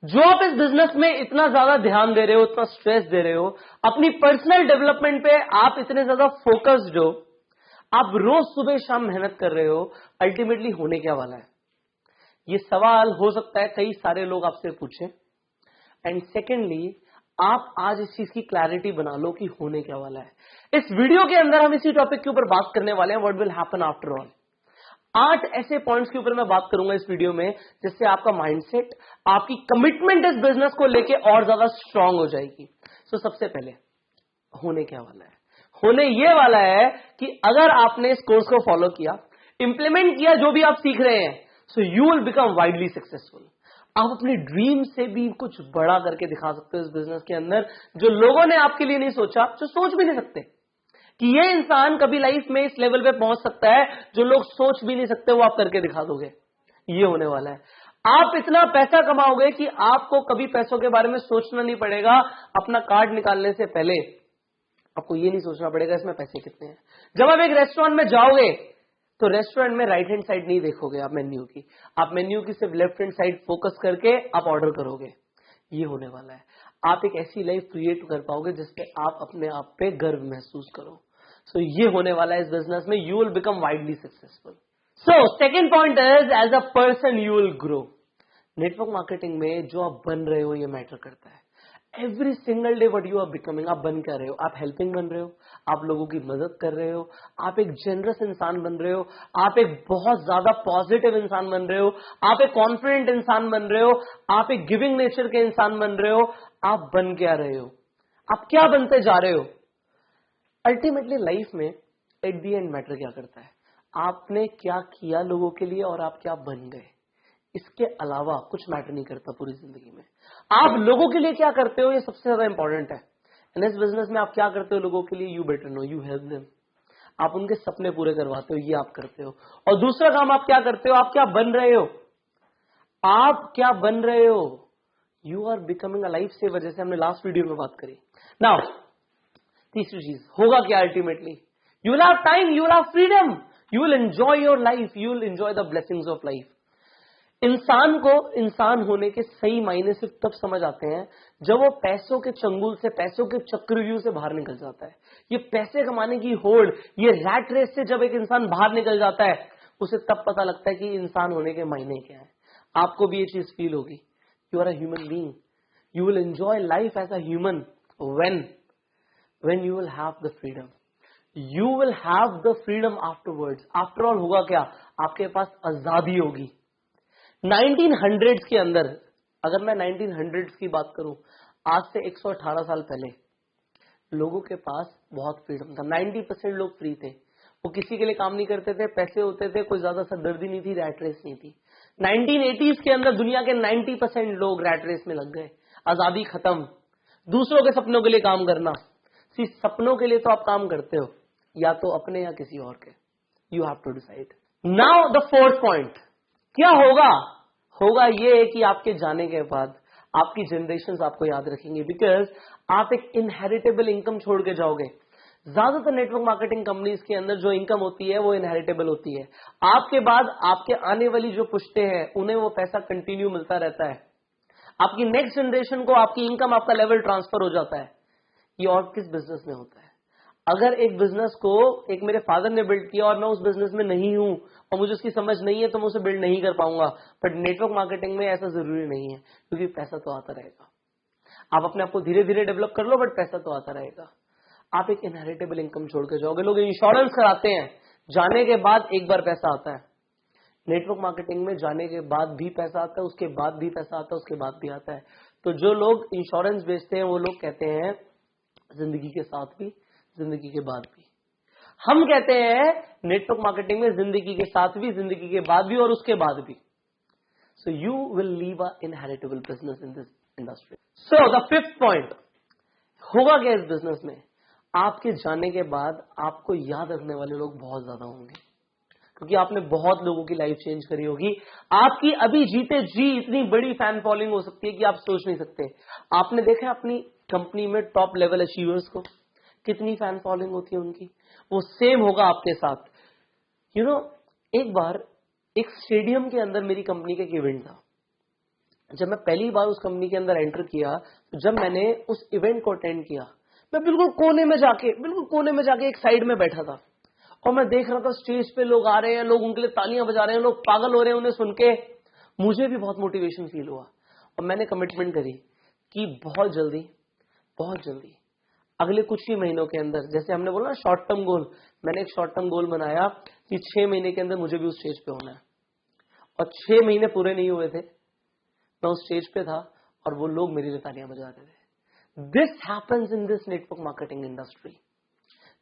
जो आप इस बिजनेस में इतना ज्यादा ध्यान दे रहे हो, इतना स्ट्रेस दे रहे हो, अपनी पर्सनल डेवलपमेंट पे आप इतने ज्यादा फोकस्ड हो, आप रोज सुबह शाम मेहनत कर रहे हो, अल्टीमेटली होने क्या वाला है? ये सवाल हो सकता है कई सारे लोग आपसे पूछें। एंड सेकेंडली, आप आज इस चीज की क्लैरिटी बना लो कि होने क्या वाला है। इस वीडियो के अंदर हम इसी टॉपिक के ऊपर बात करने वाले हैं, what will happen after all. 8 ऐसे पॉइंट्स के ऊपर मैं बात करूंगा इस वीडियो में, जिससे आपका माइंडसेट, आपकी कमिटमेंट इस बिजनेस को लेके और ज्यादा स्ट्रांग हो जाएगी। सो सबसे पहले होने क्या वाला है? होने ये वाला है कि अगर आपने इस कोर्स को फॉलो किया, इंप्लीमेंट किया जो भी आप सीख रहे हैं, so you will become widely successful. आप अपनी ड्रीम से भी कुछ बड़ा करके दिखा सकते हो इस बिजनेस के अंदर, जो लोगों ने आपके लिए नहीं सोचा, जो सोच भी नहीं सकते कि ये इंसान कभी लाइफ में इस लेवल पे पहुंच सकता है, जो लोग सोच भी नहीं सकते, वो आप करके दिखा दोगे। ये होने वाला है। आप इतना पैसा कमाओगे कि आपको कभी पैसों के बारे में सोचना नहीं पड़ेगा। अपना कार्ड निकालने से पहले आपको ये नहीं सोचना पड़ेगा इसमें पैसे कितने हैं। जब आप एक रेस्टोरेंट में जाओगे तो रेस्टोरेंट में राइट हैंड साइड नहीं देखोगे आप मेन्यू की, आप मेन्यू की सिर्फ लेफ्ट हैंड साइड फोकस करके आप ऑर्डर करोगे। ये होने वाला है। आप एक ऐसी लाइफ क्रिएट कर पाओगे जिसपे आप अपने आप पे गर्व महसूस करो। सो ये होने वाला है इस बिजनेस में। You will become widely successful. So second point is, as a person you will grow. Network marketing में जो आप बन रहे हो ये मैटर करता है। Every single day what you are becoming, आप बन क्या रहे हो? आप हेल्पिंग बन रहे हो, आप लोगों की मदद कर रहे हो, आप एक जेनरस इंसान बन रहे हो, आप एक बहुत ज्यादा पॉजिटिव इंसान बन रहे हो, आप एक कॉन्फिडेंट इंसान बन रहे हो, आप एक गिविंग नेचर के इंसान बन रहे हो। आप बन क्या रहे हो? आप क्या बनते जा रहे हो? अल्टीमेटली लाइफ में एट दी एंड मैटर क्या करता है? आपने क्या किया लोगों के लिए और आप क्या बन गए। इसके अलावा कुछ मैटर नहीं करता पूरी जिंदगी में। आप लोगों के लिए क्या करते हो, ये सबसे ज्यादा इंपॉर्टेंट है। एंड इस बिजनेस में आप क्या करते हो लोगों के लिए, you better know, you help them. आप उनके सपने पूरे करवाते हो, ये आप करते हो। और दूसरा काम आप क्या करते हो, आप क्या बन रहे हो? आप क्या बन रहे हो? You are becoming a life saver, जैसे हमने लास्ट वीडियो में बात करी। नाउ तीसरी चीज होगा क्या ultimately? You will have time, you will have freedom, you will enjoy your life, you will enjoy the blessings of life. इंसान को इंसान होने के सही मायने सिर्फ तब समझ आते हैं जब वो पैसों के चंगुल से, पैसों के चक्रव्यूह से बाहर निकल जाता है। ये पैसे कमाने की होड़, ये रैट रेस से जब एक इंसान बाहर निकल जाता है, उसे तब पता लगता है कि इंसान होने के मायने क्या है। आपको भी ये चीज फील होगी। You are a human being, you will enjoy life as a human when you will have the freedom. You will have the freedom afterwards. After all होगा क्या? आपके पास आजादी होगी। 1900s के अंदर, अगर मैं 1900s की बात करूं, आज से 118 साल पहले लोगों के पास बहुत फ्रीडम था। 90% लोग फ्री थे, वो किसी के लिए काम नहीं करते थे, पैसे होते थे, कोई ज्यादा सरदर्दी नहीं थी, रैट रेस नहीं थी। 1980s के अंदर दुनिया के 90% लोग रैट रेस में लग गए, आजादी खत्म, दूसरों के सपनों के लिए काम करना। सपनों के लिए तो आप काम करते हो, या तो अपने या किसी और के। You have to decide. Now the fourth point, क्या होगा? होगा ये कि आपके जाने के बाद आपकी जनरेशंस आपको याद रखेंगे, बिकॉज आप एक इनहेरिटेबल इनकम छोड़ के जाओगे। ज्यादातर नेटवर्क मार्केटिंग कंपनीज के अंदर जो इनकम होती है वो इनहेरिटेबल होती है। आपके बाद आपके आने वाली जो पुश्ते हैं उन्हें वो पैसा कंटिन्यू मिलता रहता है। आपकी नेक्स्ट जनरेशन को आपकी इनकम, आपका लेवल ट्रांसफर हो जाता है। ये और किस बिजनेस में होता है? अगर एक बिजनेस को एक मेरे फादर ने बिल्ड किया और मैं उस बिजनेस में नहीं हूं और मुझे उसकी समझ नहीं है, तो मैं उसे बिल्ड नहीं कर पाऊंगा। बट नेटवर्क मार्केटिंग में ऐसा जरूरी नहीं है, क्योंकि पैसा तो आता रहेगा। आप अपने आप को धीरे धीरे डेवलप कर लो, बट पैसा तो आता रहेगा। आप एक इनहेरिटेबल इनकम छोड़ के जाओगे। लोग इंश्योरेंस कराते हैं, जाने के बाद एक बार पैसा आता है। नेटवर्क मार्केटिंग में जाने के बाद भी पैसा आता है, उसके बाद भी पैसा आता है, उसके बाद भी आता है। तो जो लोग इंश्योरेंस बेचते हैं वो लोग कहते हैं जिंदगी के साथ भी, जिंदगी के बाद भी। हम कहते हैं नेटवर्क मार्केटिंग में जिंदगी के साथ भी, जिंदगी के बाद भी और उसके बाद भी। So you will leave a inheritable business in this industry. So the fifth point, होगा क्या इस बिजनेस में? आपके जाने के बाद आपको याद रखने वाले लोग बहुत ज्यादा होंगे, क्योंकि आपने बहुत लोगों की लाइफ चेंज करी होगी। आपकी अभी जीते जी इतनी बड़ी फैन फॉलोइंग हो सकती है कि आप सोच नहीं सकते। आपने देखा अपनी कंपनी में टॉप लेवल अचीवर्स को, कितनी फैन फॉलोइंग होती है उनकी। वो सेम होगा आपके साथ। यू नो, एक बार एक स्टेडियम के अंदर मेरी कंपनी का एक इवेंट था। जब मैं पहली बार उस कंपनी के अंदर एंटर किया, तो जब मैंने उस इवेंट को अटेंड किया, मैं बिल्कुल कोने में जाके एक साइड में बैठा था और मैं देख रहा था स्टेज पे लोग आ रहे हैं, लोग उनके लिए तालियां बजा रहे हैं, लोग पागल हो रहे हैं उन्हें सुन के। मुझे भी बहुत मोटिवेशन फील हुआ और मैंने कमिटमेंट करी कि बहुत जल्दी अगले कुछ ही महीनों के अंदर, जैसे हमने बोला शॉर्ट टर्म गोल, मैंने एक शॉर्ट टर्म गोल बनाया कि 6 महीने के अंदर मुझे भी उस स्टेज पे होना है। और 6 महीने पूरे नहीं हुए थे, मैं उस स्टेज पे था और वो लोग मेरी लिए तालियां बजा रहे थे। This happens in this network marketing industry.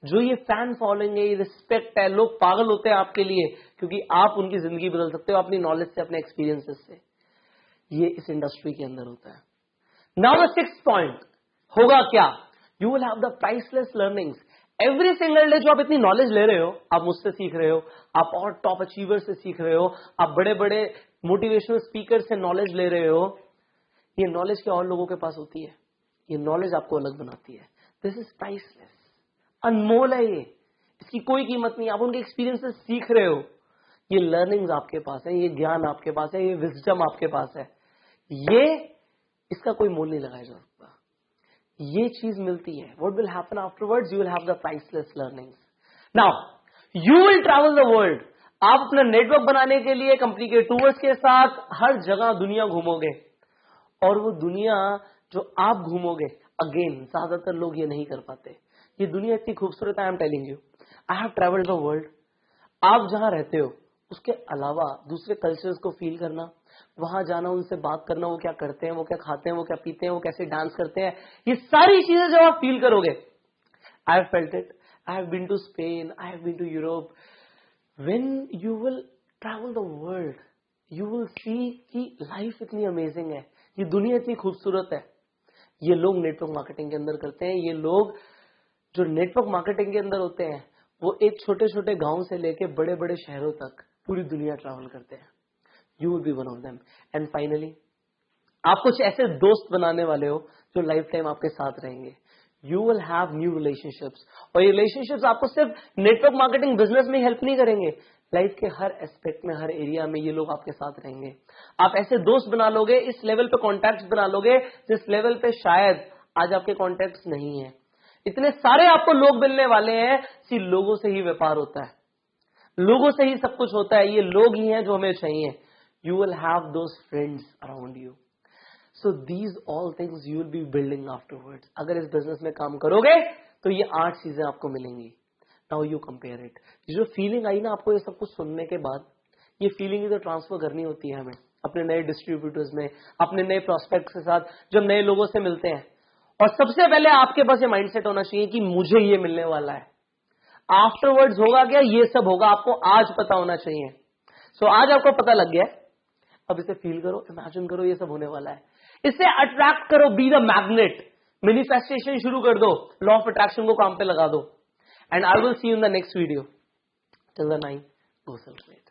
जो ये फैन फॉलोइंग है, ये रिस्पेक्ट है, लोग पागल होते हैं आपके लिए क्योंकि आप उनकी जिंदगी बदल सकते हो अपनी नॉलेज से, अपने एक्सपीरियंसेस से। ये इस इंडस्ट्री के अंदर होता है। नाउ द 6th पॉइंट होगा क्या? You will have the priceless learnings. Every single day जो आप इतनी नॉलेज ले रहे हो, आप मुझसे सीख रहे हो, आप और टॉप अचीवर से सीख रहे हो, आप बड़े बड़े मोटिवेशनल स्पीकर से नॉलेज ले रहे हो, ये नॉलेज के और लोगों के पास होती है, ये नॉलेज आपको अलग बनाती है। दिस इज प्राइसलेस, अनमोल है ये, इसकी कोई कीमत नहीं। आप उनके एक्सपीरियंस से सीख रहे हो, ये लर्निंग्स आपके पास है, ये ज्ञान आपके पास है, ये विजडम आपके पास है, ये इसका कोई मोल नहीं लगाया जा सकता। ये चीज मिलती है। What will happen afterwards? You will have the priceless learnings. Now you will travel the world. आप अपना नेटवर्क बनाने के लिए कंपनी के टूर्स के साथ हर जगह दुनिया घूमोगे और वो दुनिया जो आप घूमोगे, अगेन ज्यादातर लोग ये नहीं कर पाते। ये दुनिया इतनी खूबसूरत है, I am telling you, I have travelled the world. आप जहां रहते हो उसके अलावा दूसरे कल्चर्स को फील करना, वहां जाना, उनसे बात करना, वो क्या करते हैं, वो क्या खाते हैं, वो क्या पीते हैं, वो कैसे डांस करते हैं, ये सारी चीजें जब आप फील करोगे, I have felt it, I have been to Spain, I have been to Europe. When you will travel the world, you will see कि लाइफ इतनी अमेजिंग है, ये दुनिया इतनी खूबसूरत है। ये लोग नेटवर्क मार्केटिंग के अंदर करते हैं। ये लोग जो नेटवर्क मार्केटिंग के अंदर होते हैं, वो एक छोटे छोटे गांव से लेके बड़े बड़े शहरों तक पूरी दुनिया ट्रैवल करते हैं। You will be one of them. And finally, आप कुछ ऐसे दोस्त बनाने वाले हो जो लाइफ टाइम आपके साथ रहेंगे। You will have new relationships, और ये रिलेशनशिप्स आपको सिर्फ नेटवर्क मार्केटिंग बिजनेस में हेल्प नहीं करेंगे, लाइफ के हर एस्पेक्ट में, हर एरिया में ये लोग आपके साथ रहेंगे। आप ऐसे दोस्त बना लोगे, इस लेवल पे कॉन्टैक्ट्स बना लोगे जिस लेवल पे शायद आज आपके कॉन्टैक्ट्स नहीं है। इतने सारे आपको लोग मिलने वाले हैं, सी लोगों से ही व्यापार होता है, लोगों से ही सब कुछ होता है, ये लोग ही हैं जो हमें चाहिए। You will have those friends around you. So these all things you will be building afterwards. अगर इस बिजनेस में काम करोगे तो ये 8 चीजें आपको मिलेंगी। Now you compare it. जो फीलिंग आई ना आपको ये सब कुछ सुनने के बाद, ये फीलिंग इधर ट्रांसफर करनी होती है हमें अपने नए डिस्ट्रीब्यूटर्स में, अपने नए प्रोस्पेक्ट्स के साथ जब नए लोगों से मिलते हैं। और सबसे पहले आपके पास ये माइंडसेट होना चाहिए कि मुझे ये मिलने वाला है। आफ्टरवर्ड्स होगा क्या? ये सब होगा, आपको आज पता होना चाहिए। सो आज आपको पता लग गया, अब इसे फील करो, इमेजिन करो, ये सब होने वाला है। इसे अट्रैक्ट करो, बी द मैग्नेट। मैनिफेस्टेशन शुरू कर दो, लॉ ऑफ अट्रैक्शन को काम पे लगा दो। And I will see you in the next video. Till the time, go celebrate.